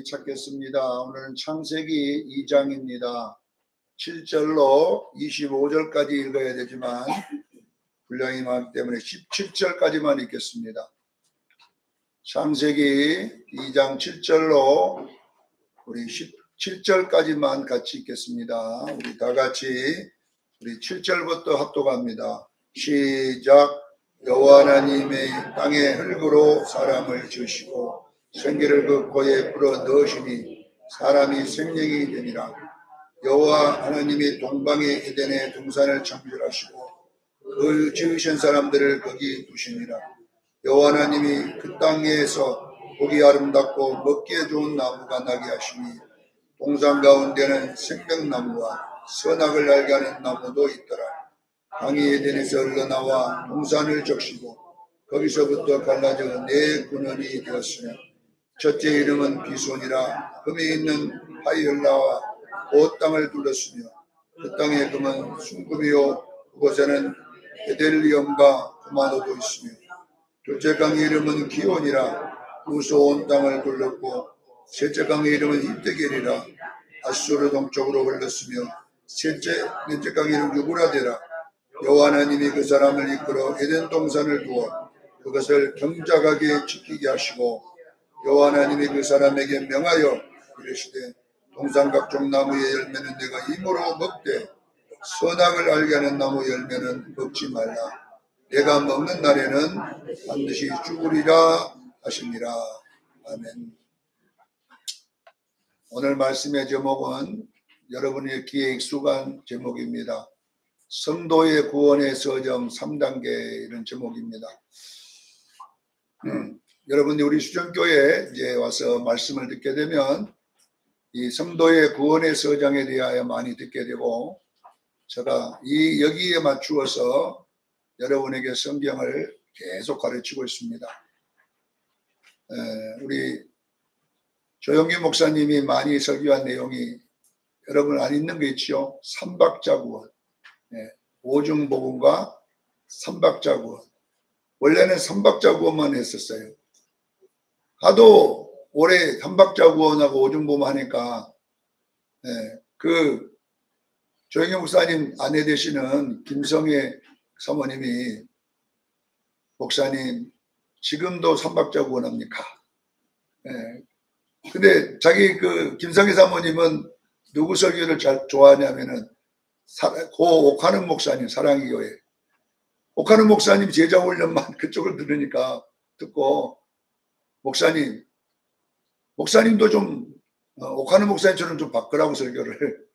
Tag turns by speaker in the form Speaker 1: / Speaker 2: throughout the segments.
Speaker 1: 찾겠습니다. 오늘은 창세기 2장입니다. 7절로 25절까지 읽어야 되지만 분량이 많기 때문에 17절까지만 읽겠습니다. 창세기 2장 7절로 우리 17절까지만 같이 읽겠습니다. 우리 다 같이 우리 7절부터 합독합니다. 시작. 여호와 하나님의 땅의 흙으로 사람을 지으시고 생기를 그 코에 불어 넣으시니 사람이 생명이 되니라. 여호와 하나님이 동방의 에덴에 동산을 창조하시고 그 지으신 사람들을 거기 두시니라. 여호와 하나님이 그 땅에서 보기 아름답고 먹기에 좋은 나무가 나게 하시니 동산 가운데는 생명나무와 선악을 알게 하는 나무도 있더라. 강이 에덴에서 흘러나와 동산을 적시고 거기서부터 갈라져 네 근원이 되었으며 첫째 이름은 비손이라. 금이 있는 하이흘라와 그 땅을 둘렀으며 그 땅의 금은 순금이요 그곳에는 베델리엄과 금화도도 있으며 둘째 강의 이름은 기온이라. 우소 온 땅을 둘렀고 셋째 강의 이름은 히데겔이라. 아수르 동쪽으로 흘렀으며 넷째 강의 이름은 유브라데라. 여호와 하나님이 그 사람을 이끌어 에덴 동산을 두어 그것을 경작하게 지키게 하시고 여호와 하나님이 그 사람에게 명하여 이르시되 동산 각종 나무의 열매는 내가 힘으로 먹되 선악을 알게 하는 나무 열매는 먹지 말라. 내가 먹는 날에는 반드시 죽으리라 하시니라. 아멘. 오늘 말씀의 제목은 여러분의 귀에 익숙한 제목입니다. 성도의 구원의 서정 3단계 이런 제목입니다. 여러분들이 우리 수정교회에 이제 와서 말씀을 듣게 되면 이 성도의 구원의 서정에 대하여 많이 듣게 되고 제가 여기에 맞추어서 여러분에게 성경을 계속 가르치고 있습니다. 우리 조영기 목사님이 많이 설교한 내용이 여러분 안 있는 거 있죠? 삼박자구원, 오중복음과 삼박자구원. 원래는 삼박자구원만 했었어요. 하도 올해 삼박자구원하고 오중복음 하니까 그 조영기 목사님 아내 되시는 김성애 사모님이 목사님 지금도 삼박자구원 합니까? 근데 자기 그 김성애 사모님은 누구 설교를 잘 좋아하냐면은 고 옥하는 목사님 사랑의 교회 옥하는 목사님 제자 훈련만 그쪽을 들으니까 듣고 목사님도 좀 옥하는 목사님처럼 좀 바꾸라고 설교를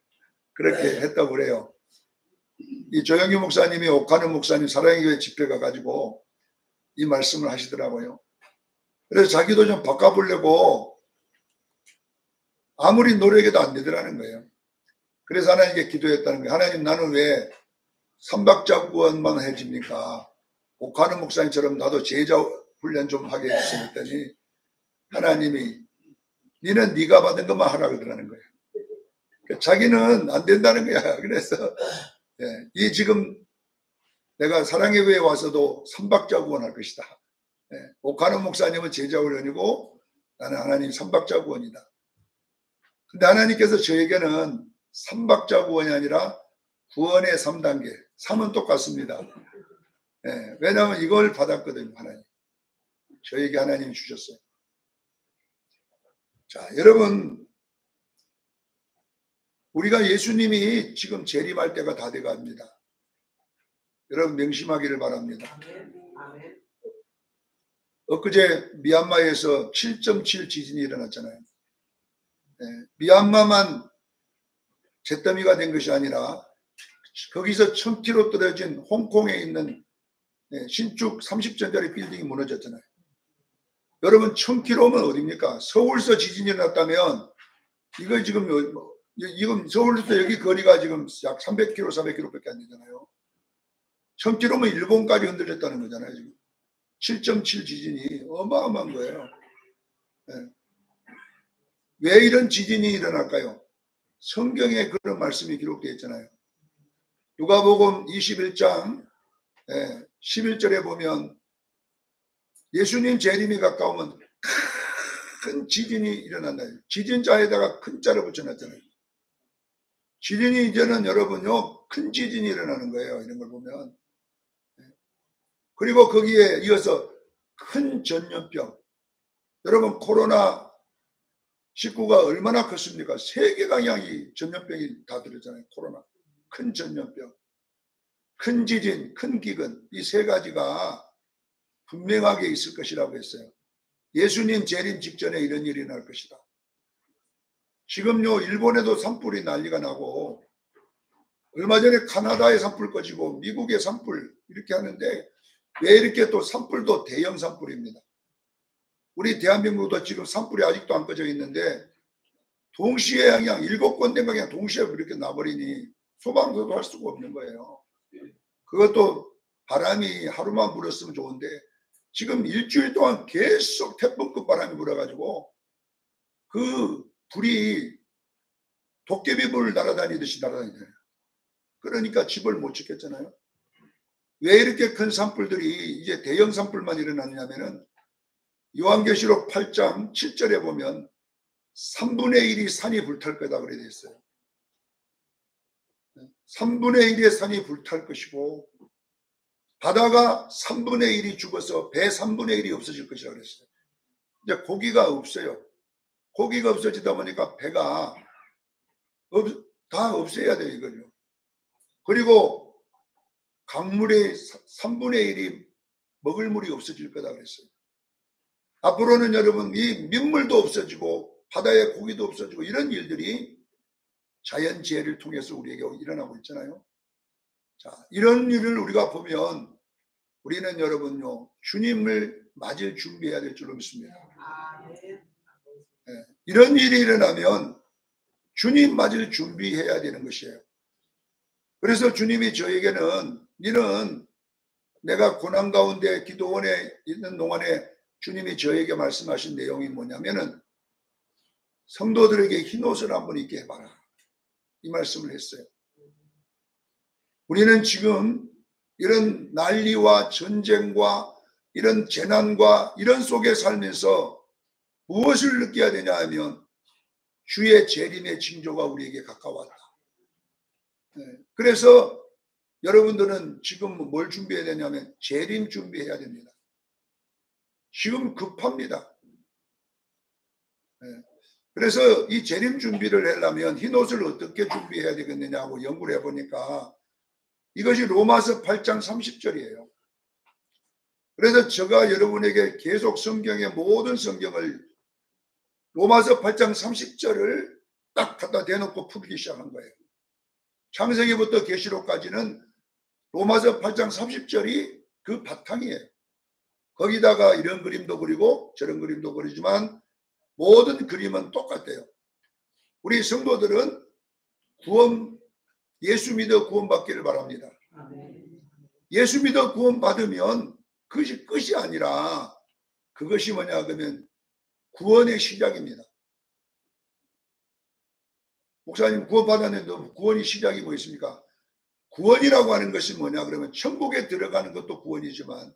Speaker 1: 그렇게 했다고 그래요. 이 조영기 목사님이 옥하는 목사님 사랑의 교회 집회 가가지고 이 말씀을 하시더라고요. 그래서 자기도 좀 바꿔보려고 아무리 노력해도 안 되더라는 거예요. 그래서 하나님께 기도했다는 거예요. 하나님 나는 왜 삼박자구원만 해집니까? 옥하는 목사님처럼 나도 제자 훈련 좀 하게 해주세요 했더니 하나님이 니는 네가 받은 것만 하라고 그러는 거예요. 자기는 안 된다는 거야. 그래서 이 지금 내가 사랑의 교회에 와서도 삼박자구원 할 것이다. 옥하는 목사님은 제자 훈련이고 나는 하나님 삼박자구원이다. 근데 하나님께서 저에게는 삼박자구원이 아니라 구원의 3단계 3은 똑같습니다. 왜냐하면 이걸 받았거든요. 하나님 저에게 하나님이 주셨어요. 자 여러분 우리가 예수님이 지금 재림할 때가 다 돼갑니다. 여러분 명심하기를 바랍니다. 엊그제 미얀마에서 7.7 지진이 일어났잖아요. 미얀마만 잿더미가 된 것이 아니라 거기서 1000km 떨어진 홍콩에 있는 신축 30층짜리 빌딩이 무너졌잖아요. 여러분 1000km면 어디입니까? 서울서 지진이 일어났다면 이거 지금 서울부터 여기 거리가 지금 약 300km, 400km밖에 안 되잖아요. 1000km면 일본까지 흔들렸다는 거잖아요. 지금 7.7 지진이 어마어마한 거예요. 왜 이런 지진이 일어날까요? 성경에 그런 말씀이 기록되어 있잖아요. 누가복음 21장 11절에 보면 예수님 재림이 가까우면 큰 지진이 일어난다. 지진자에다가 큰 자를 붙여놨잖아요. 지진이 이제는 여러분요, 큰 지진이 일어나는 거예요. 이런 걸 보면. 그리고 거기에 이어서 큰 전염병. 여러분, 코로나19가 얼마나 컸습니까? 세계 방향이 전염병이 다 들었잖아요. 코로나. 큰 전염병, 큰 지진, 큰 기근. 이 세 가지가 분명하게 있을 것이라고 했어요. 예수님 재림 직전에 이런 일이 날 것이다. 지금요, 일본에도 산불이 난리가 나고, 얼마 전에 카나다에 산불 꺼지고, 미국에 산불 이렇게 하는데, 왜 이렇게 또 산불도 대형 산불입니다. 우리 대한민국도 지금 산불이 아직도 안 꺼져 있는데, 동시에 그냥 7군데가 그냥 동시에 그렇게 나버리니, 소방서도 할 수가 없는 거예요. 그것도 바람이 하루만 불었으면 좋은데, 지금 일주일 동안 계속 태풍급 바람이 불어가지고, 그 불이 도깨비불 날아다니듯이 날아다니잖아요. 그러니까 집을 못 지켰잖아요. 왜 이렇게 큰 산불들이 이제 대형 산불만 일어나냐면은 요한계시록 8장 7절에 보면 3분의 1이 산이 불탈 거다 그래 돼 있어요. 3분의 1의 산이 불탈 것이고 바다가 3분의 1이 죽어서 배 3분의 1이 없어질 것이라고 그랬어요. 이제 고기가 없어요. 고기가 없어지다 보니까 배가 다 없애야 돼요, 이거죠. 그리고 강물의 3분의 1이 먹을 물이 없어질 거다 그랬어요. 앞으로는 여러분 이 민물도 없어지고 바다의 고기도 없어지고 이런 일들이 자연재해를 통해서 우리에게 일어나고 있잖아요. 자, 이런 일을 우리가 보면 우리는 여러분요, 주님을 맞을 준비해야 될 줄로 믿습니다. 네, 이런 일이 일어나면 주님 맞을 준비해야 되는 것이에요. 그래서 주님이 저에게는 너는 내가 고난 가운데 기도원에 있는 동안에 주님이 저에게 말씀하신 내용이 뭐냐면은 성도들에게 흰옷을 한번 입게 해봐라. 이 말씀을 했어요. 우리는 지금 이런 난리와 전쟁과 이런 재난과 이런 속에 살면서 무엇을 느껴야 되냐 하면 주의 재림의 징조가 우리에게 가까웠다. 그래서 여러분들은 지금 뭘 준비해야 되냐면 재림 준비해야 됩니다. 지금 급합니다. 그래서 이 재림 준비를 하려면 흰옷을 어떻게 준비해야 되겠느냐고 연구를 해보니까 이것이 로마서 8장 30절이에요. 그래서 제가 여러분에게 계속 성경의 모든 성경을 로마서 8장 30절을 딱 갖다 대놓고 풀기 시작한 거예요. 창세기부터 계시록까지는 로마서 8장 30절이 그 바탕이에요. 거기다가 이런 그림도 그리고 저런 그림도 그리지만 모든 그림은 똑같아요. 우리 성도들은 예수 믿어 구원받기를 바랍니다. 예수 믿어 구원받으면 그것이 끝이 아니라 그것이 뭐냐 그러면 구원의 시작입니다. 목사님 구원받았는데 구원이 시작이 뭐 있습니까? 구원이라고 하는 것이 뭐냐 그러면 천국에 들어가는 것도 구원이지만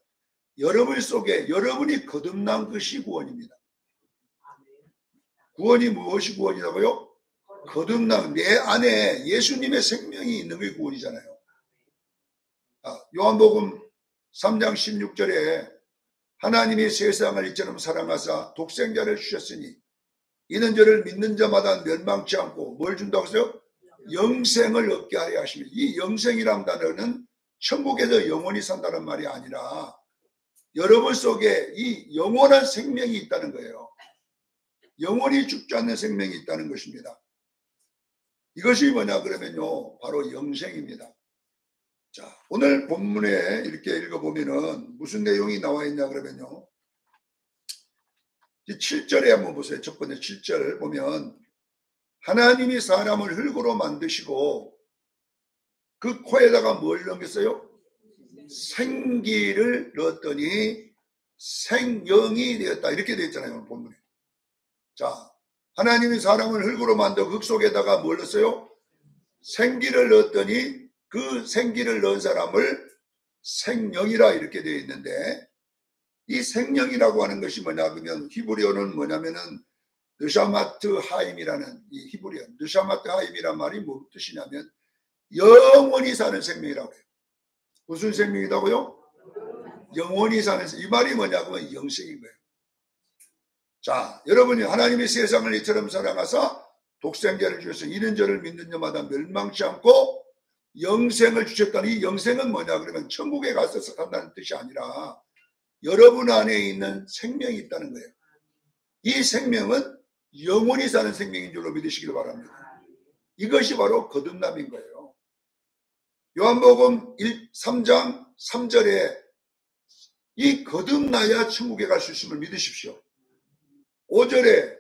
Speaker 1: 여러분 속에 여러분이 거듭난 것이 구원입니다. 구원이 무엇이 구원이라고요? 거듭난 내 안에 예수님의 생명이 있는 게 구원이잖아요. 요한복음 3장 16절에 하나님이 세상을 이처럼 사랑하사 독생자를 주셨으니 이는 저를 믿는 자마다 멸망치 않고 뭘 준다고 했어요? 영생을 얻게 하려 하시며 이 영생이란 단어는 천국에서 영원히 산다는 말이 아니라 여러분 속에 이 영원한 생명이 있다는 거예요. 영원히 죽지 않는 생명이 있다는 것입니다. 이것이 뭐냐 그러면요 바로 영생입니다. 자, 오늘 본문에 이렇게 읽어보면은 무슨 내용이 나와 있냐 그러면요 7절에 한번 보세요. 첫 번째 7절 보면 하나님이 사람을 흙으로 만드시고 그 코에다가 뭘 넣었어요? 생기를 넣었더니 생명이 되었다 이렇게 되어 있잖아요. 본문에. 자, 하나님이 사람을 흙으로 만들어 흙 속에다가 뭘 넣었어요? 생기를 넣었더니 그 생기를 넣은 사람을 생명이라 이렇게 되어 있는데 이 생명이라고 하는 것이 뭐냐 그러면 히브리어는 뭐냐면은 느샤마트 하임이라는 이 히브리어 느샤마트 하임이란 말이 무슨 뜻이냐면 영원히 사는 생명이라고 해요. 무슨 생명이라고요? 영원히 사는 이 말이 뭐냐면 영생인 거예요. 자, 여러분이 하나님이 세상을 이처럼 사랑하사 독생자를 주셔서 이는 저를 믿는 자마다 멸망치 않고 영생을 주셨다는 이 영생은 뭐냐 그러면 천국에 가서 산다는 뜻이 아니라 여러분 안에 있는 생명이 있다는 거예요. 이 생명은 영원히 사는 생명인 줄로 믿으시길 바랍니다. 이것이 바로 거듭남인 거예요. 요한복음 3장 3절에 이 거듭나야 천국에 갈 수 있음을 믿으십시오. 5절에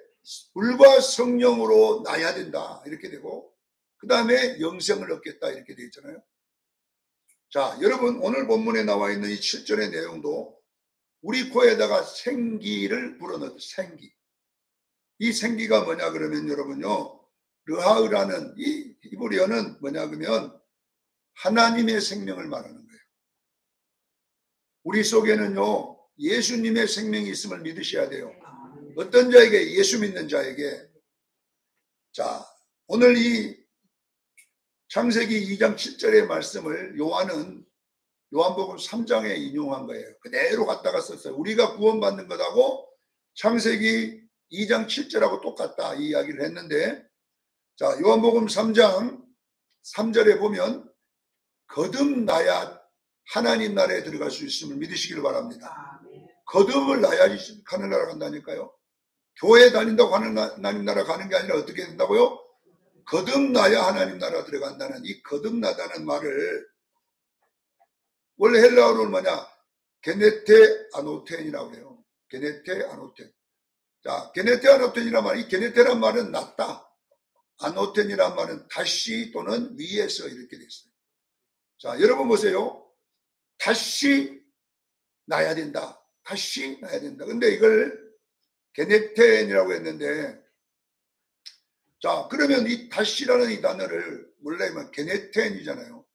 Speaker 1: 물과 성령으로 나야 된다 이렇게 되고 그 다음에 영생을 얻겠다 이렇게 되어 있잖아요. 자, 여러분 오늘 본문에 나와 있는 이 7절의 내용도 우리 코에다가 생기를 불어넣어요. 생기. 이 생기가 뭐냐 그러면 여러분요 르하으라는 이 히브리어는 뭐냐 그러면 하나님의 생명을 말하는 거예요. 우리 속에는요 예수님의 생명이 있음을 믿으셔야 돼요. 어떤 자에게? 예수 믿는 자에게. 자, 오늘 이 창세기 2장 7절의 말씀을 요한은 요한복음 3장에 인용한 거예요. 그대로 갖다가 썼어요. 우리가 구원받는 것하고 창세기 2장 7절하고 똑같다 이 이야기를 했는데, 자, 요한복음 3장 3절에 보면 거듭나야 하나님 나라에 들어갈 수 있음을 믿으시기를 바랍니다. 거듭을 나야지 하늘나라 간다니까요. 교회 다닌다고 하나님 나라 가는 게 아니라 어떻게 된다고요? 거듭나야 하나님 나라 들어간다는 이 거듭나다는 말을 원래 헬라어로는 뭐냐? 게네테 아노텐이라고 해요. 게네테 아노텐. 자, 게네테 아노텐이란 말, 이 게네테란 말은 낫다. 아노텐이란 말은 다시 또는 위에서 이렇게 됐어요. 자, 여러분 보세요. 다시 나야 된다. 다시 나야 된다. 근데 이걸 게네텐이라고 했는데, 자, 그러면 이 다시라는 이 단어를 원래 게네텐이잖아요.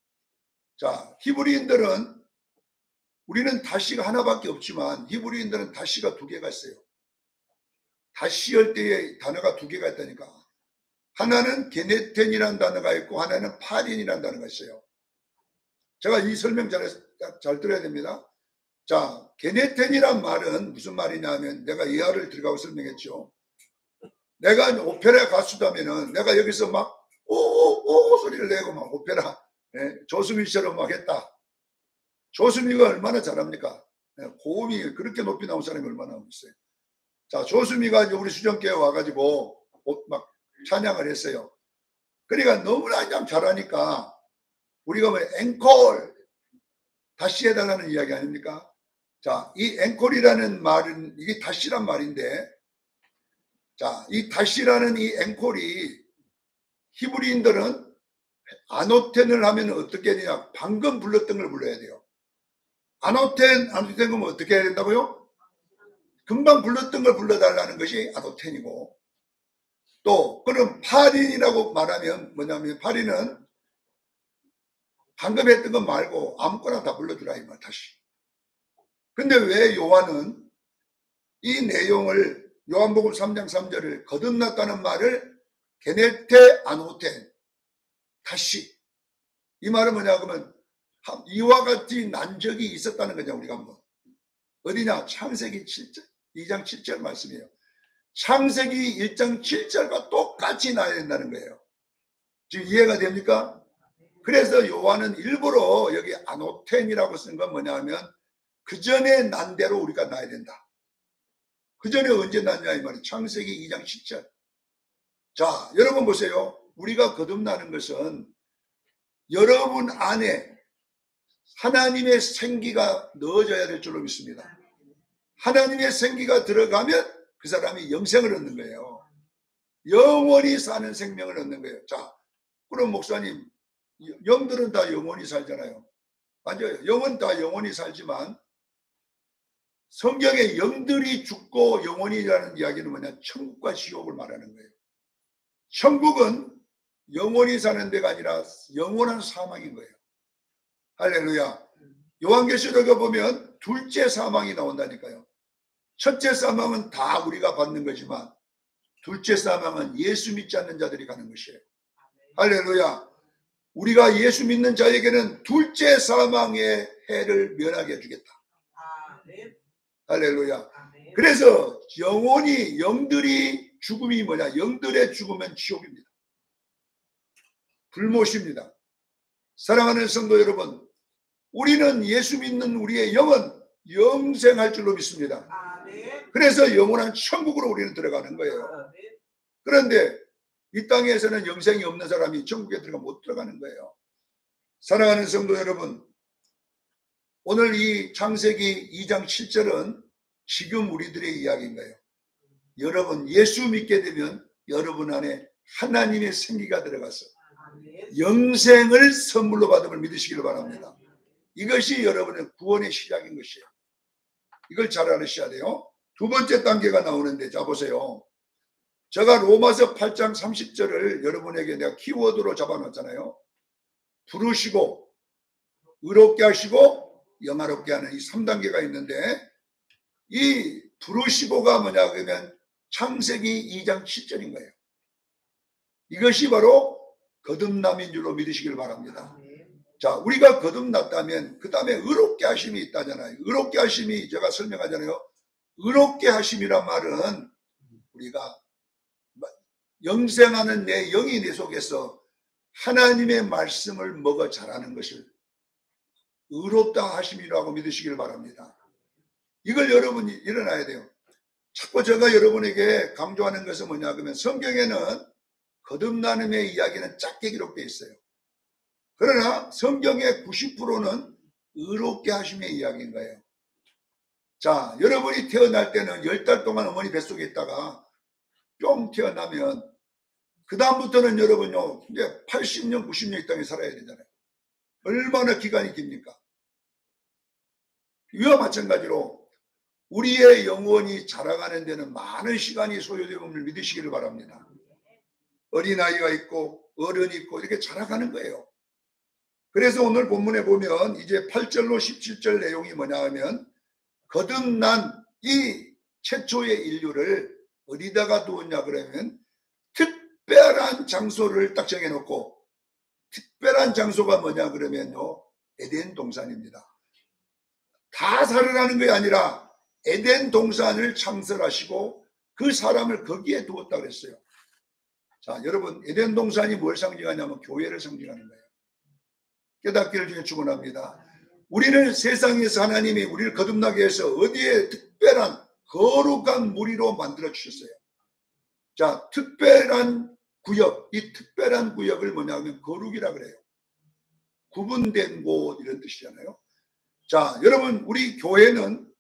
Speaker 1: 자, 히브리인들은 우리는 다시가 하나밖에 없지만 히브리인들은 다시가 두 개가 있어요. 다시 할 때의 단어가 두 개가 있다니까. 하나는 게네텐이라는 단어가 있고 하나는 파린이라는 단어가 있어요. 제가 이 설명 잘 들어야 됩니다. 자, 게네텐이란 말은 무슨 말이냐면 내가 예화를 들어가고 설명했죠. 내가 오페라 가수다면은 내가 여기서 막 오오오 소리를 내고 막 오페라 조수미처럼 막 했다. 조수미가 얼마나 잘합니까? 고음이 그렇게 높이 나온 사람이 얼마나 있어요. 자, 조수미가 이제 우리 수정교회 와가지고 막 찬양을 했어요. 그러니까 너무나 그냥 잘하니까 우리가 뭐 앵콜 다시 해달라는 이야기 아닙니까? 자, 이 앵콜이라는 말은 이게 다시란 말인데, 자, 이 다시라는 이 앵콜이 히브리인들은 아노텐을 하면 어떻게 되냐? 방금 불렀던 걸 불러야 돼요. 아노텐 그러면 어떻게 해야 된다고요? 금방 불렀던 걸 불러달라는 것이 아노텐이고, 또 그럼 파린이라고 말하면 뭐냐면 파린은 방금 했던 거 말고 아무거나 다 불러주라 이 말 다시. 근데 왜 요한은 이 내용을 요한복음 3장 3절을 거듭났다는 말을 게네테 아노텐 다시 이 말은 뭐냐 그러면 이와 같이 난 적이 있었다는 거냐. 우리가 한번 어디냐 창세기 2장 7절 말씀이에요. 창세기 1장 7절과 똑같이 나야 된다는 거예요. 지금 이해가 됩니까? 그래서 요한은 일부러 여기 아노텐이라고 쓴 건 뭐냐 하면 그 전에 난 대로 우리가 나야 된다. 그 전에 언제 났냐 이 말이에요. 창세기 2장 10절. 자, 여러분 보세요. 우리가 거듭나는 것은 여러분 안에 하나님의 생기가 넣어져야 될 줄로 믿습니다. 하나님의 생기가 들어가면 그 사람이 영생을 얻는 거예요. 영원히 사는 생명을 얻는 거예요. 자, 그럼 목사님, 영들은 다 영원히 살잖아요. 맞아요. 영은 다 영원히 살지만 성경에 영들이 죽고 영원히라는 이야기는 뭐냐? 천국과 지옥을 말하는 거예요. 천국은 영원히 사는 데가 아니라 영원한 사망인 거예요. 할렐루야. 요한계시록에 보면 둘째 사망이 나온다니까요. 첫째 사망은 다 우리가 받는 거지만 둘째 사망은 예수 믿지 않는 자들이 가는 것이에요. 할렐루야. 우리가 예수 믿는 자에게는 둘째 사망의 해를 면하게 해주겠다. 할렐루야. 그래서 영혼이, 영들이 죽음이 뭐냐? 영들의 죽음은 지옥입니다. 불못입니다. 사랑하는 성도 여러분, 우리는 예수 믿는 우리의 영은 영생할 줄로 믿습니다. 그래서 영원한 천국으로 우리는 들어가는 거예요. 그런데 이 땅에서는 영생이 없는 사람이 천국에 들어가 못 들어가는 거예요. 사랑하는 성도 여러분, 오늘 이 창세기 2장 7절은 지금 우리들의 이야기인 거예요. 여러분, 예수 믿게 되면 여러분 안에 하나님의 생기가 들어가서 영생을 선물로 받음을 믿으시기를 바랍니다. 이것이 여러분의 구원의 시작인 것이에요. 이걸 잘 알으셔야 돼요. 두 번째 단계가 나오는데, 자 보세요. 제가 로마서 8장 30절을 여러분에게 내가 키워드로 잡아놨잖아요. 부르시고 의롭게 하시고 영화롭게 하는 이 3단계가 있는데, 이 부르시고가 뭐냐 그러면 창세기 2장 7절인 거예요. 이것이 바로 거듭남인 줄로 믿으시길 바랍니다. 자, 우리가 거듭났다면 그 다음에 의롭게 하심이 있다잖아요. 의롭게 하심이 제가 설명하잖아요. 의롭게 하심이란 말은 우리가 영생하는 내 영이 내 속에서 하나님의 말씀을 먹어 자라는 것을 의롭다 하심이라고 믿으시길 바랍니다. 이걸 여러분이 일어나야 돼요. 자꾸 제가 여러분에게 강조하는 것은 뭐냐 그러면 성경에는 거듭나눔의 이야기는 짧게 기록되어 있어요. 그러나 성경의 90%는 의롭게 하심의 이야기인 거예요. 자, 여러분이 태어날 때는 10달 동안 어머니 뱃속에 있다가 뿅 태어나면 그 다음부터는 여러분요 이제 80년 90년 이 땅에 살아야 되잖아요. 얼마나 기간이 깁니까? 이와 마찬가지로 우리의 영혼이 자라가는 데는 많은 시간이 소요됨을 믿으시기를 바랍니다. 어린아이가 있고 어른이 있고 이렇게 자라가는 거예요. 그래서 오늘 본문에 보면 이제 8절로 17절 내용이 뭐냐 하면 거듭난 이 최초의 인류를 어디다가 두었냐 그러면 특별한 장소를 딱 정해놓고, 특별한 장소가 뭐냐 그러면요 에덴 동산입니다. 다 살으라는 게 아니라 에덴 동산을 창설하시고 그 사람을 거기에 두었다 그랬어요. 자, 여러분, 에덴 동산이 뭘 상징하냐면 교회를 상징하는 거예요. 깨닫기를 주에 축원합니다. 우리는 세상에서 하나님이 우리를 거듭나게 해서 어디에 특별한 거룩한 무리로 만들어 주셨어요. 자, 특별한 구역, 이 특별한 구역을 뭐냐면 거룩이라 그래요. 구분된 곳 이런 뜻이잖아요. 자, 여러분, 우리 교회는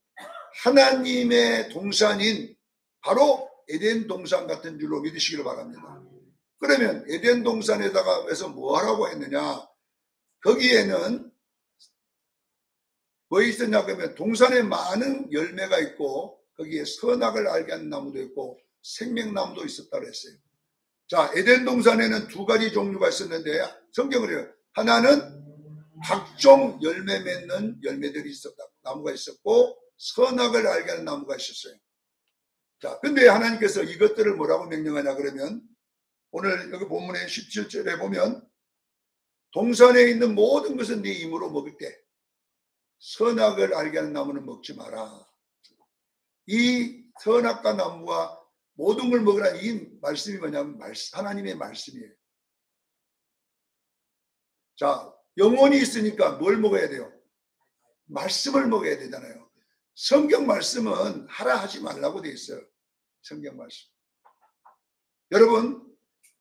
Speaker 1: 하나님의 동산인 바로 에덴 동산 같은 줄로 믿으시기를 바랍니다. 그러면 에덴 동산에다가 해서 뭐 하라고 했느냐? 거기에는 뭐 있었냐 그러면 동산에 많은 열매가 있고 거기에 선악을 알게 하는 나무도 있고 생명나무도 있었다 그랬어요. 자, 에덴 동산에는 두 가지 종류가 있었는데 성경을 해요. 하나는 각종 열매 맺는 열매들이 있었다. 나무가 있었고 선악을 알게 하는 나무가 있었어요. 자, 근데 하나님께서 이것들을 뭐라고 명령하냐 그러면 오늘 여기 본문의 17절에 보면 동산에 있는 모든 것은 네 힘으로 먹을 때 선악을 알게 하는 나무는 먹지 마라. 이 선악과 나무와 모든 걸 먹으라 이 말씀이 뭐냐면 하나님의 말씀이에요. 자, 영혼이 있으니까 뭘 먹어야 돼요? 말씀을 먹어야 되잖아요. 성경 말씀은 하라 하지 말라고 돼 있어요. 성경 말씀. 여러분,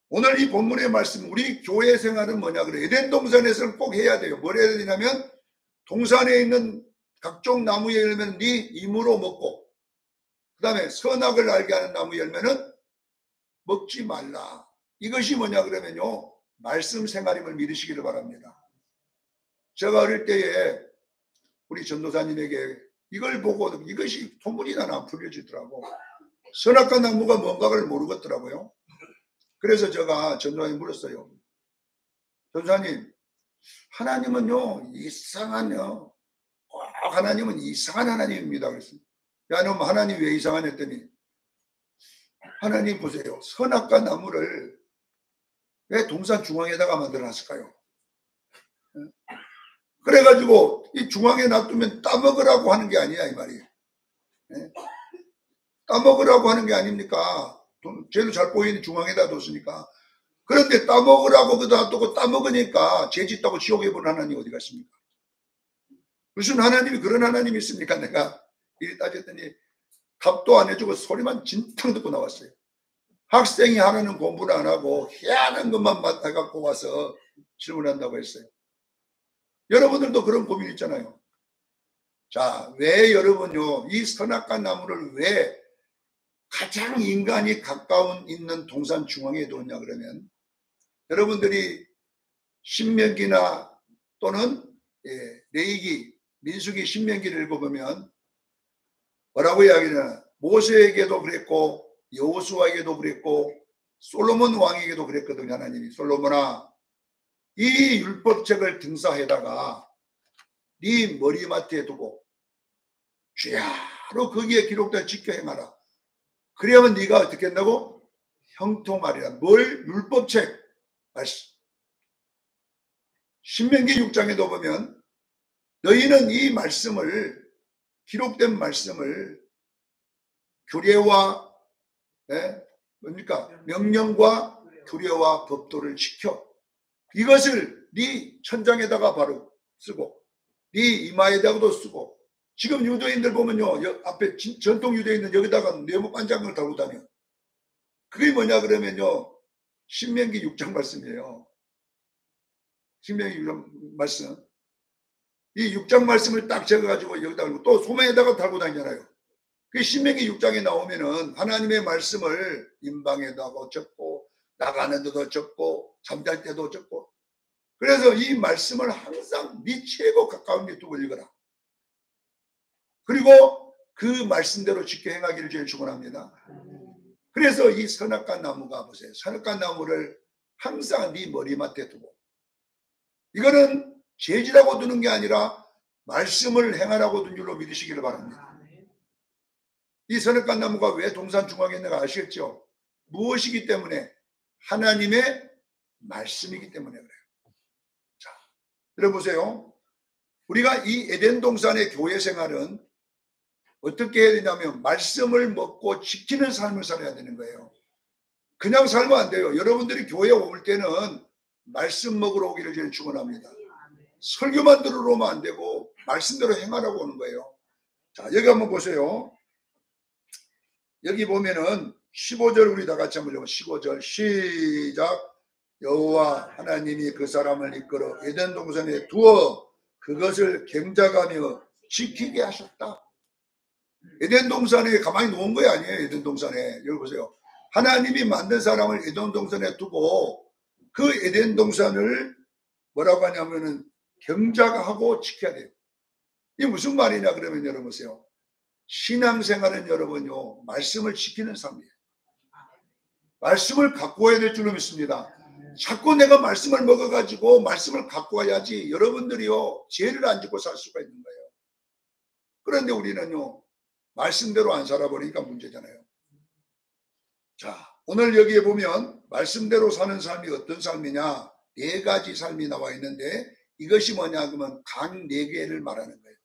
Speaker 1: 오늘 이 본문의 말씀, 우리 교회 생활은 뭐냐 그래요? 에덴 동산에서는 꼭 해야 돼요. 뭘 해야 되냐면 동산에 있는 각종 나무 열매는 네 힘으로 먹고 그 다음에 선악을 알게 하는 나무 열매는 먹지 말라. 이것이 뭐냐 그러면요 말씀 생활임을 믿으시기를 바랍니다. 제가 어릴 때에 우리 전도사님에게 이걸 보고 이것이 소문이 나나 풀려지더라고. 선악과 나무가 뭔가를 모르겠더라고요. 그래서 제가 전도사님 물었어요. 전도사님, 하나님은요 이상한요 꼭 하나님은 이상한 하나님입니다. 그랬습니다. 야, 너 하나님 왜 이상한 했더니, 하나님 보세요. 선악과 나무를 왜 동산 중앙에다가 만들어놨을까요? 그래가지고 이 중앙에 놔두면 따먹으라고 하는 게 아니야, 이 말이에요. 따먹으라고 하는 게 아닙니까? 제일 잘 보이는 중앙에다 뒀으니까. 그런데 따먹으라고 그다 놔두고 따먹으니까 죄 짓다고 지옥에 보는 하나님 어디 갔습니까? 무슨 하나님이 그런 하나님이 있습니까? 내가 이리 따졌더니 답도 안 해주고 소리만 진탕 듣고 나왔어요. 학생이 하나는 공부를 안 하고 희한한 것만 맡아갖고 와서 질문한다고 했어요. 여러분들도 그런 고민 있잖아요. 자, 왜 여러분요, 이 선악과 나무를 왜 가장 인간이 가까운 있는 동산 중앙에 뒀냐 그러면, 여러분들이 신명기나 또는 레위기, 민수기, 신명기를 읽어보면 뭐라고 이야기하냐, 모세에게도 그랬고 여호수아에게도 그랬고 솔로몬 왕에게도 그랬거든요. 하나님이, 솔로몬아, 이 율법책을 등사에다가 네 머리맡에 두고 주야로 거기에 기록된 지켜 행하라. 그래야만 네가 어떻게 한다고? 형통하리라. 뭘? 율법책 말씀. 신명기 6장에도 보면 너희는 이 말씀을, 기록된 말씀을 규례와 뭡니까? 명령과 규례와 법도를 지켜 이것을 네 천장에다가 바로 쓰고 네 이마에다가도 쓰고, 지금 유대인들 보면요, 앞에 전통 유대인들 여기다가 네모 반장을 달고 다녀. 그게 뭐냐 그러면요, 신명기 6장 말씀이에요. 신명기 6장 말씀. 이 6장 말씀을 딱 적어가지고 여기다 달고 또 소매에다가 달고 다니잖아요. 그 신명기 6장에 나오면은 하나님의 말씀을 임방에다가 적고 나가는 데도 적고 잠잘 때도 적고, 그래서 이 말씀을 항상 네 최고 가까운 데 두고 읽어라. 그리고 그 말씀대로 지켜 행하기를 제일 축원합니다. 그래서 이 선악과 나무가 보세요. 선악과 나무를 항상 네 머리맡에 두고, 이거는 죄지라고 두는 게 아니라 말씀을 행하라고 둔 줄로 믿으시기를 바랍니다. 이 선악과 나무가 왜 동산 중앙에 있는가 아시겠죠? 무엇이기 때문에? 하나님의 말씀이기 때문에 그래요. 자, 여러분 보세요. 우리가 이 에덴 동산의 교회 생활은 어떻게 해야 되냐면 말씀을 먹고 지키는 삶을 살아야 되는 거예요. 그냥 살면 안 돼요. 여러분들이 교회에 올 때는 말씀 먹으러 오기를 저는 축원합니다. 설교만 들으러 오면 안 되고 말씀대로 행하라고 오는 거예요. 자, 여기 한번 보세요. 여기 보면은 15절 우리 다 같이 한번 읽어요. 15절 시작. 여호와 하나님이 그 사람을 이끌어 에덴 동산에 두어 그것을 경작하며 지키게 하셨다. 에덴 동산에 가만히 놓은 거 아니에요. 에덴 동산에. 여기 보세요. 하나님이 만든 사람을 에덴 동산에 두고 그 에덴 동산을 뭐라고 하냐면은 경작하고 지켜야 돼요. 이게 무슨 말이냐 그러면 여러분 보세요. 신앙생활은 여러분요, 말씀을 지키는 삶이에요. 말씀을 갖고 와야 될 줄로 믿습니다. 자꾸 내가 말씀을 먹어가지고 말씀을 갖고 와야지 여러분들이요, 죄를 안 짓고 살 수가 있는 거예요. 그런데 우리는요, 말씀대로 안 살아버리니까 문제잖아요. 자, 오늘 여기에 보면 말씀대로 사는 삶이 어떤 삶이냐, 4가지 삶이 나와 있는데 이것이 뭐냐 그러면 강 4개를 말하는 거예요.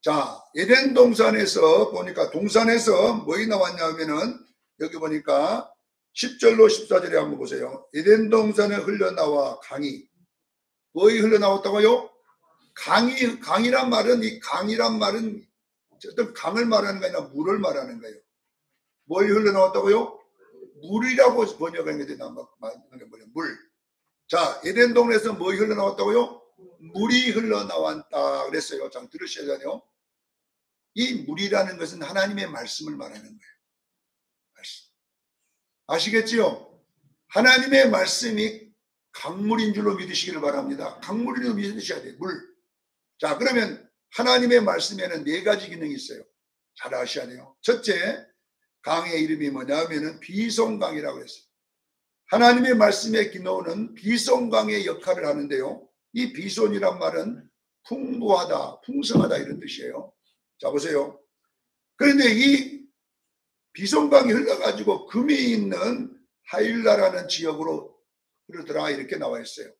Speaker 1: 자, 에덴 동산에서 보니까 동산에서 뭐이 나왔냐 하면은 여기 보니까 10절로 14절에 한번 보세요. 에덴 동산에 흘러나와 강이, 뭐이 흘러나왔다고요? 강이란 말은, 이 강이란 말은 어떤 강을 말하는 게 아니라 물을 말하는 거예요. 뭐이 흘러나왔다고요? 물이라고 번역하는 게 되나? 물. 자, 에덴 동산에서 뭐이 흘러나왔다고요? 물이 흘러나왔다 그랬어요. 자, 들으셔야 돼요. 이 물이라는 것은 하나님의 말씀을 말하는 거예요. 말씀. 아시겠지요? 하나님의 말씀이 강물인 줄로 믿으시기를 바랍니다. 강물인 줄로 믿으셔야 돼요. 물. 자, 그러면 하나님의 말씀에는 4가지 기능이 있어요. 잘 아셔야 돼요. 첫째, 강의 이름이 뭐냐 하면은 비송강이라고 했어요. 하나님의 말씀의 기노는 비송강의 역할을 하는데요. 이 비손이란 말은 풍부하다, 풍성하다 이런 뜻이에요. 자 보세요. 그런데 이 비송강이 흘러가지고 금이 있는 하일라라는 지역으로 흐르더라 이렇게 나와 있어요.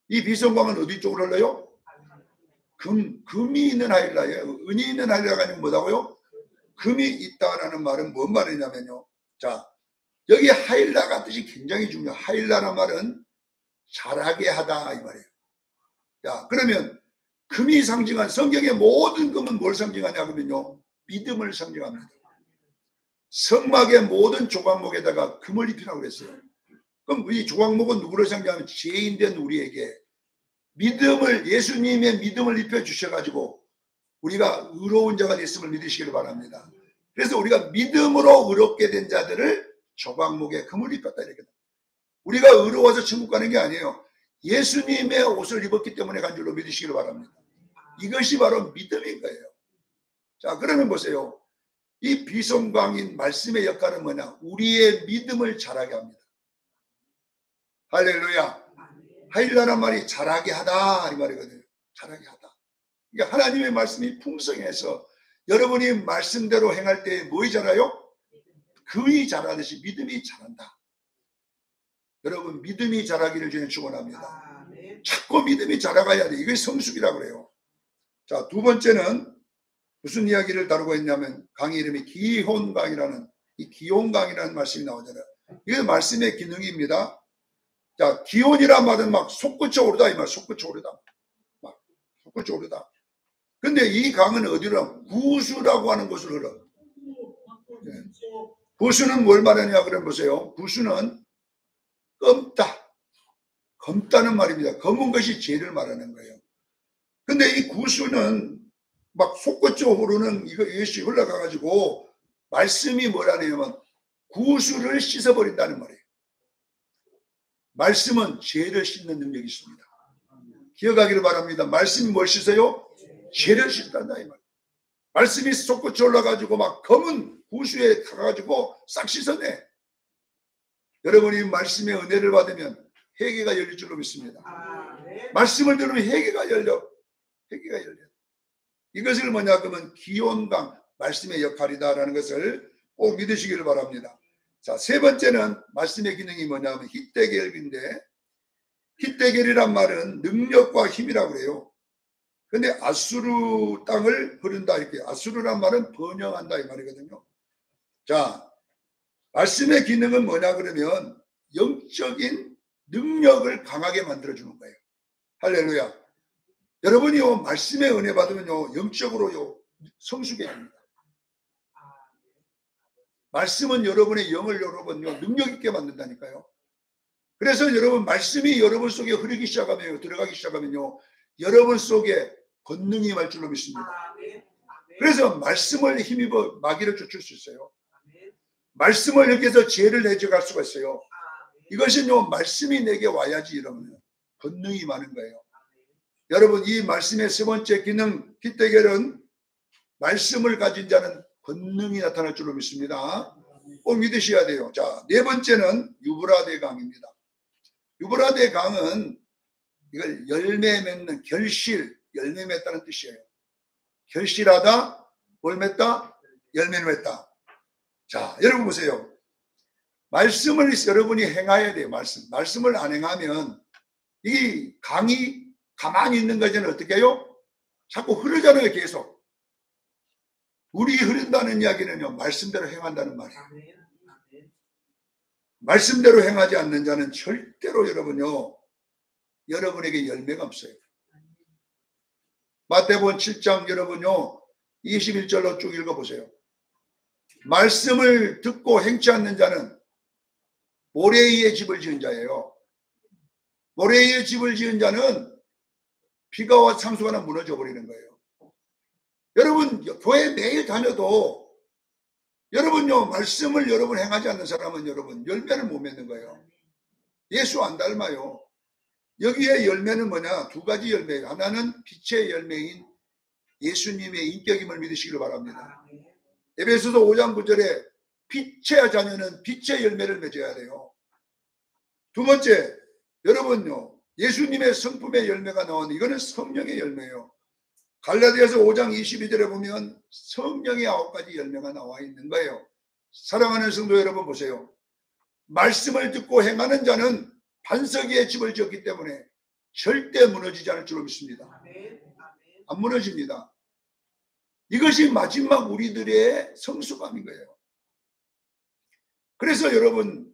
Speaker 1: 이 비송강은 어디 쪽으로 흘러요? 금이 있는 하일라예요. 은이 있는 하일라가 아니면 뭐라고요? 금이 있다라는 말은 뭔 말이냐면요. 자, 여기 하일라가 뜻이 굉장히 중요해요. 하일라라는 말은 자라게 하다 이 말이에요. 자, 그러면 금이 상징한 성경의 모든 금은 뭘 상징하냐면요. 믿음을 상징합니다. 성막의 모든 조각목에다가 금을 입히라고 그랬어요. 그럼 이 조각목은 누구를 상징하면 죄인된 우리에게 믿음을, 예수님의 믿음을 입혀 주셔가지고 우리가 의로운 자가 됐음을 믿으시기를 바랍니다. 그래서 우리가 믿음으로 의롭게 된 자들을 조각목에 금을 입혔다 이렇게. 우리가 의로워서 천국 가는 게 아니에요. 예수님의 옷을 입었기 때문에 간 줄로 믿으시기를 바랍니다. 이것이 바로 믿음인 거예요. 자, 그러면 보세요. 이 비송강인 말씀의 역할은 뭐냐? 우리의 믿음을 자라게 합니다. 할렐루야. 하일라란 말이 자라게 하다 이 말이거든요. 자라게 하다. 그러니까 하나님의 말씀이 풍성해서 여러분이 말씀대로 행할 때 뭐이 자라요? 금이 자라듯이 믿음이 자란다. 여러분 믿음이 자라기를 저는 축원합니다. 자꾸 믿음이 자라가야 돼. 이게 성숙이라고 그래요. 자, 두 번째는 무슨 이야기를 다루고 있냐면 강의 이름이 기혼강이라는 이 기혼강이라는 말씀이 나오잖아요. 이게 말씀의 기능입니다. 자, 기혼이란 말은 막 솟구쳐 오르다 이 말, 솟구쳐 오르다. 막 솟구쳐 오르다. 근데 이 강은 어디로? 구수라고 하는 곳으로 흘러. 네. 구수는 뭘 말하냐 그럼 보세요. 구수는 검다. 검다는 말입니다. 검은 것이 죄를 말하는 거예요. 근데 이 구수는 막 솟구쳐 오르는 이것이 흘러가가지고 말씀이 뭐라냐면 구수를 씻어버린다는 말이에요. 말씀은 죄를 씻는 능력이 있습니다. 기억하기를 바랍니다. 말씀이 뭘 씻어요? 죄를 씻는다 이 말. 말씀이 솟구쳐 올라가지고 막 검은 구수에 가가지고 싹 씻어내. 여러분이 말씀의 은혜를 받으면 회개가 열릴 줄로 믿습니다. 말씀을 들으면 회개가 열려. 회개가 열려. 이것을 뭐냐 그러면 기혼강 말씀의 역할이다라는 것을 꼭 믿으시기를 바랍니다. 자, 세 번째는 말씀의 기능이 뭐냐면 hit대결인데 hit대결이란 말은 능력과 힘이라고 그래요. 근데 아수르 땅을 흐른다 이렇게. 아수르란 말은 번영한다 이 말이거든요. 자, 말씀의 기능은 뭐냐 그러면 영적인 능력을 강하게 만들어주는 거예요. 할렐루야. 여러분이요 말씀의 은혜 받으면요 영적으로요 성숙해집니다. 말씀은 여러분의 영을 여러분요 능력 있게 만든다니까요. 그래서 여러분 말씀이 여러분 속에 흐르기 시작하면요 들어가기 시작하면요 여러분 속에 권능이 임할 줄로 믿습니다. 그래서 말씀을 힘입어 마귀를 쫓을 수 있어요. 말씀을 여기서 죄를 내줘갈 수가 있어요. 이것은요 말씀이 내게 와야지 이러면 권능이 많은 거예요. 여러분 이 말씀의 세 번째 기능 hit대결은 말씀을 가진 자는 권능이 나타날 줄로 믿습니다. 꼭 믿으셔야 돼요. 자, 네 번째는 유브라데 강입니다. 유브라데 강은 이걸 열매 맺는 결실, 열매 맺다는 뜻이에요. 결실하다, 뭘 맺다? 열매를 맺다. 자, 여러분 보세요. 말씀을 여러분이 행해야 돼요. 말씀을 안 행하면 이 강이 가만히 있는 거잖아요. 어떻게 해요? 자꾸 흐르잖아요. 계속. 물이 흐른다는 이야기는요. 말씀대로 행한다는 말이에요. 말씀대로 행하지 않는 자는 절대로 여러분요. 여러분에게 열매가 없어요. 마태복음 7장 여러분요. 21절로 쭉 읽어보세요. 말씀을 듣고 행치 않는 자는 모래 위에 집을 지은 자예요. 모래 위에 집을 지은 자는 비가 와 상수가 나 무너져 버리는 거예요. 여러분 교회 매일 다녀도 여러분요 말씀을 여러분 행하지 않는 사람은 여러분 열매를 못 맺는 거예요. 예수 안 닮아요. 여기에 열매는 뭐냐? 두 가지 열매예요. 하나는 빛의 열매인 예수님의 인격임을 믿으시길 바랍니다. 에베소서 5장 9절에 빛의 자녀는 빛의 열매를 맺어야 돼요. 두 번째, 여러분요 예수님의 성품의 열매가 나오는 이거는 성령의 열매예요. 갈라디아서 5장 22절에 보면 성령의 9가지 열매가 나와 있는 거예요. 사랑하는 성도 여러분 보세요. 말씀을 듣고 행하는 자는 반석 위에 집을 지었기 때문에 절대 무너지지 않을 줄로 믿습니다. 안 무너집니다. 이것이 마지막 우리들의 성숙함인 거예요. 그래서 여러분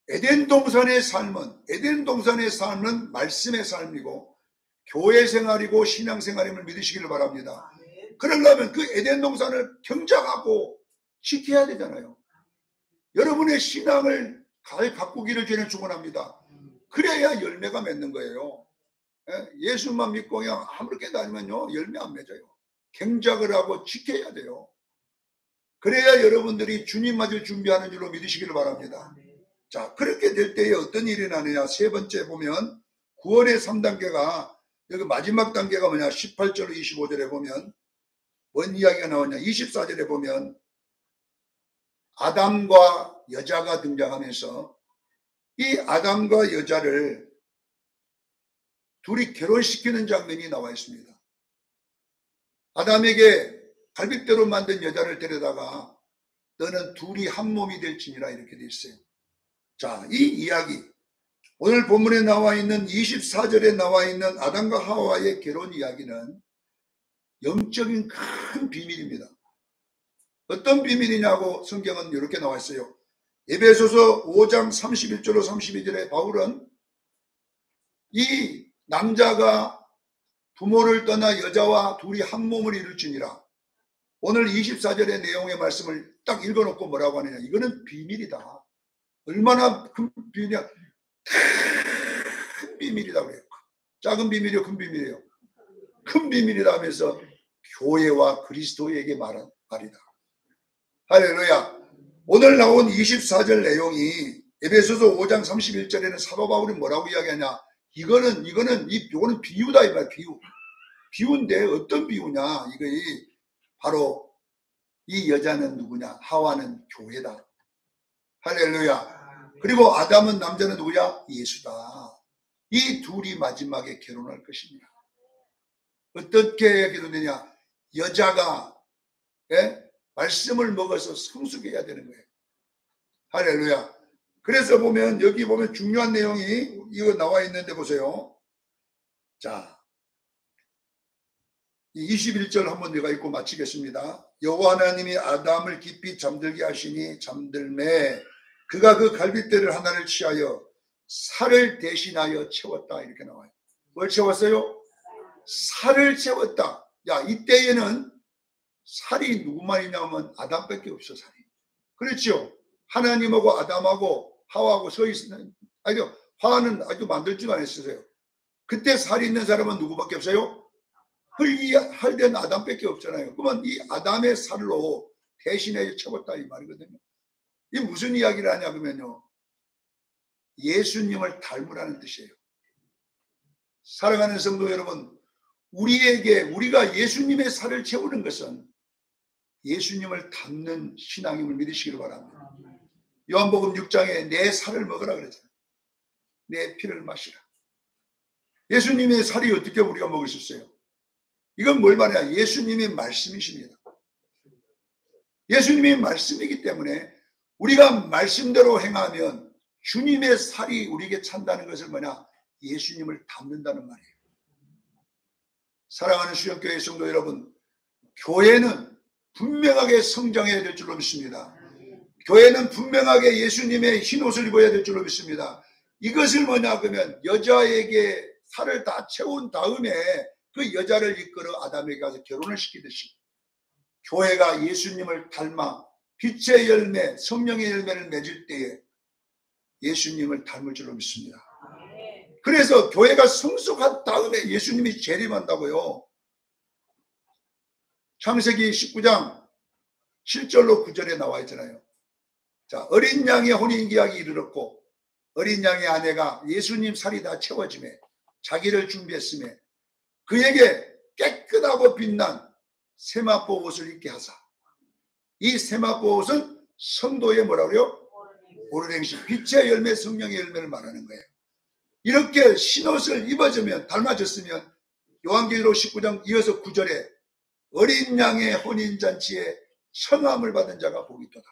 Speaker 1: 에덴 동산의 삶은 말씀의 삶이고 교회 생활이고 신앙 생활임을 믿으시기를 바랍니다. 그러려면 그 에덴 동산을 경작하고 지켜야 되잖아요. 여러분의 신앙을 가꾸기를 저는 축원합니다. 그래야 열매가 맺는 거예요. 예수만 믿고 그냥 아무렇게 다니면요 열매 안 맺어요. 경작을 하고 지켜야 돼요. 그래야 여러분들이 주님 맞을 준비하는 줄로 믿으시기를 바랍니다. 자, 그렇게 될 때에 어떤 일이 나느냐. 세 번째 보면 구원의 3단계가 여기 마지막 단계가 뭐냐. 18절 25절에 보면 뭔 이야기가 나오냐. 24절에 보면 아담과 여자가 등장하면서 이 아담과 여자를 둘이 결혼시키는 장면이 나와 있습니다. 아담에게 갈빗대로 만든 여자를 데려다가 너는 둘이 한 몸이 될지니라 이렇게 돼 있어요. 자, 이 이야기 오늘 본문에 나와 있는 24절에 나와 있는 아담과 하와의 결혼 이야기는 영적인 큰 비밀입니다. 어떤 비밀이냐고 성경은 이렇게 나와 있어요. 에베소서 5장 31절로 32절에 바울은 이 남자가 부모를 떠나 여자와 둘이 한 몸을 이룰지니라. 오늘 24절의 내용의 말씀을 딱 읽어놓고 뭐라고 하느냐. 이거는 비밀이다. 얼마나 큰 비밀이냐. 큰 비밀이다 그래요. 작은 비밀이요, 큰 비밀이에요. 큰 비밀이다 하면서 교회와 그리스도에게 말한 말이다. 할렐루야. 오늘 나온 24절 내용이 에베소서 5장 31절에는 사도 바울이 뭐라고 이야기하냐. 이거는 비유다 이 말. 비유인데 어떤 비유냐. 이거 바로 이 여자는 누구냐. 하와는 교회다. 할렐루야. 그리고 아담은 남자는 누구냐. 예수다. 이 둘이 마지막에 결혼할 것입니다. 어떻게 결혼되냐. 여자가 말씀을 먹어서 성숙해야 되는 거예요. 할렐루야. 그래서 보면 여기 보면 중요한 내용이 이거 나와 있는데 보세요. 자, 21절 한번 내가 읽고 마치겠습니다. 여호와 하나님이 아담을 깊이 잠들게 하시니 잠들매 그가 그 갈빗대를 하나를 취하여 살을 대신하여 채웠다 이렇게 나와요. 뭘 채웠어요? 살을 채웠다. 야, 이때에는 살이 누구만 있냐면 아담밖에 없어. 살이. 그렇죠. 하나님하고 아담하고 하와하고 서 있는 아니요. 하와는 아주 만들지도 않았어요. 그때 살이 있는 사람은 누구밖에 없어요? 헐된 아담밖에 없잖아요. 그러면 이 아담의 살로 대신해 채웠다 이 말이거든요. 이게 무슨 이야기를 하냐 그러면요. 예수님을 닮으라는 뜻이에요. 사랑하는 성도 여러분, 우리가 예수님의 살을 채우는 것은 예수님을 닮는 신앙임을 믿으시기를 바랍니다. 요한복음 6장에 내 살을 먹으라 그랬잖아요. 내 피를 마시라. 예수님의 살이 어떻게 우리가 먹을 수 있어요? 이건 뭘 말이야? 예수님의 말씀이십니다. 예수님의 말씀이기 때문에 우리가 말씀대로 행하면 주님의 살이 우리에게 찬다는 것을 뭐냐? 예수님을 닮는다는 말이에요. 사랑하는 수영교회 성도 여러분, 교회는 분명하게 성장해야 될 줄로 믿습니다. 교회는 분명하게 예수님의 흰 옷을 입어야 될 줄로 믿습니다. 이것을 뭐냐 그러면 여자에게 살을 다 채운 다음에 그 여자를 이끌어 아담에게 가서 결혼을 시키듯이 교회가 예수님을 닮아 빛의 열매, 성령의 열매를 맺을 때에 예수님을 닮을 줄로 믿습니다. 그래서 교회가 성숙한 다음에 예수님이 재림한다고요. 창세기 19장 7절로 9절에 나와 있잖아요. 자, 어린 양의 혼인기약이 이르렀고 어린 양의 아내가 예수님 살이 다 채워지매 자기를 준비했으며 그에게 깨끗하고 빛난 세마포 옷을 입게 하사. 이 세마포 옷은 성도의 뭐라고요? 오르행시 빛의 열매, 성령의 열매를 말하는 거예요. 이렇게 신옷을 입어주면, 닮아졌으면 요한계시록 19장 이어서 9절에 어린 양의 혼인잔치에 청함을 받은 자가 복이 있도다.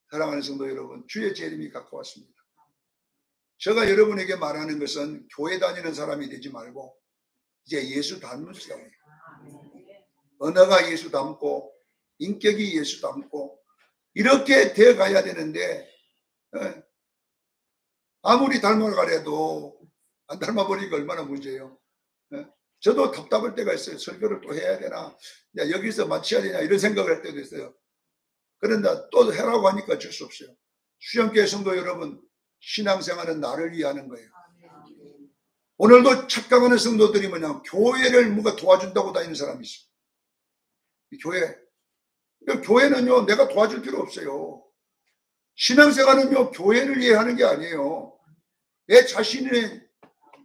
Speaker 1: 사랑하는 성도 여러분, 주의 재림이 가까웠습니다. 제가 여러분에게 말하는 것은 교회 다니는 사람이 되지 말고 이제 예수 닮은 사람이에요. 언어가 예수 닮고 인격이 예수 닮고 이렇게 돼 가야 되는데 아무리 닮아가래도 안 닮아버리니까 얼마나 문제예요. 저도 답답할 때가 있어요. 설교를 또 해야 되나, 여기서 마쳐야 되나 이런 생각을 할 때도 있어요. 그런데 또 해라고 하니까 어쩔 수 없어요. 수영교회 성도 여러분, 신앙생활은 나를 위하는 거예요. 오늘도 착각하는 성도들이 뭐냐, 교회를 뭔가 도와준다고 다니는 사람이 있어요. 교회는요, 내가 도와줄 필요 없어요. 신앙생활은요, 교회를 위해 하는 게 아니에요. 내 자신의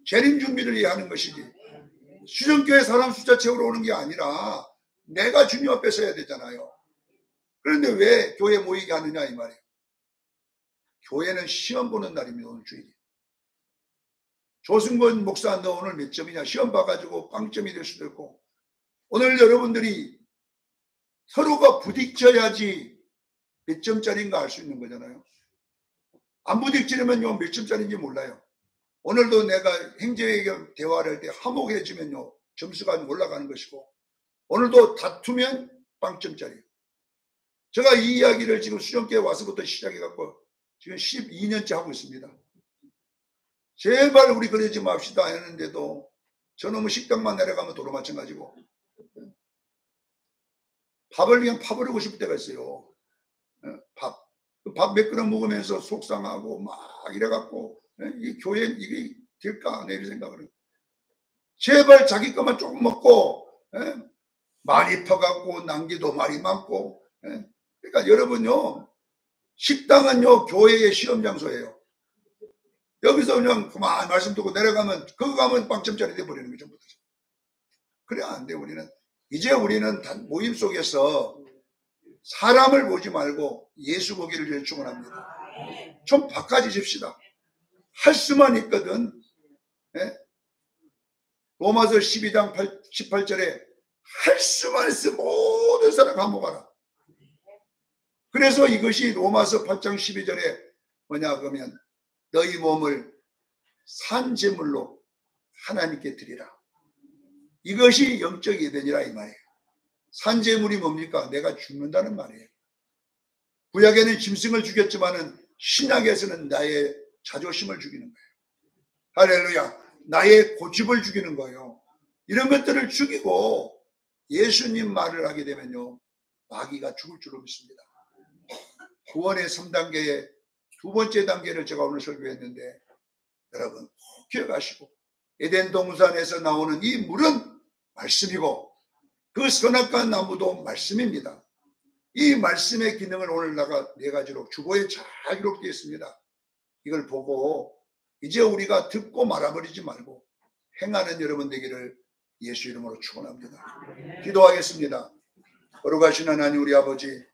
Speaker 1: 재림 준비를 위해 하는 것이지. 수정교회 사람 숫자 채우러 오는 게 아니라 내가 주님 앞에 서야 되잖아요. 그런데 왜 교회 모이게 하느냐 이 말이에요. 교회는 시험 보는 날입니다. 오늘 주일이. 조승권 목사 너 오늘 몇 점이냐 시험 봐가지고 빵점이 될 수도 있고, 오늘 여러분들이 서로가 부딪혀야지 몇 점짜리인가 알 수 있는 거잖아요. 안 부딪히려면요 몇 점짜리인지 몰라요. 오늘도 내가 행제회견 대화를 할 때 화목해지면요 점수가 올라가는 것이고, 오늘도 다투면 빵점짜리. 제가 이 이야기를 지금 수정교회 와서부터 시작해갖고 지금 12년째 하고 있습니다. 제발 우리 그러지 맙시다 했는데도 저놈의 식당만 내려가면 도로 마찬가지고 밥을 그냥 파버리고 싶을 때가 있어요. 밥 몇 그릇 먹으면서 속상하고 막 이래갖고 이 교회 이게 될까 내 이런 생각을 해요. 제발 자기 것만 조금 먹고 많이 퍼갖고 남기도 말이 많고. 그러니까 여러분요, 식당은요 교회의 시험 장소예요. 여기서 그냥 그만 말씀 듣고 내려가면 그거 가면 빵점짜리 돼버리는 거죠. 그래 안 돼. 우리는 단 모임 속에서 사람을 보지 말고 예수 보기를 위해 축원합니다. 좀 바꿔주십시다. 할 수만 있거든. 로마서 12장 18절에 할 수만 있으면 모든 사람 감옥하라. 그래서 이것이 로마서 8장 12절에 뭐냐 그러면 너희 몸을 산제물로 하나님께 드리라. 이것이 영적 예배니라 이 말이에요. 산제물이 뭡니까? 내가 죽는다는 말이에요. 구약에는 짐승을 죽였지만은 신약에서는 나의 자존심을 죽이는 거예요. 할렐루야. 나의 고집을 죽이는 거예요. 이런 것들을 죽이고 예수님 말을 하게 되면요 마귀가 죽을 줄로 믿습니다. 구원의 3단계의 두 번째 단계를 제가 오늘 설교했는데, 여러분 꼭 기억하시고, 에덴 동산에서 나오는 이 물은 말씀이고 그 선악과 나무도 말씀입니다. 이 말씀의 기능을 오늘 나가 네 가지로 주보에 잘 기록되어 있습니다. 이걸 보고 이제 우리가 듣고 말아버리지 말고 행하는 여러분 되기를 예수 이름으로 축원합니다. 기도하겠습니다. 거룩하신 하나님 우리 아버지,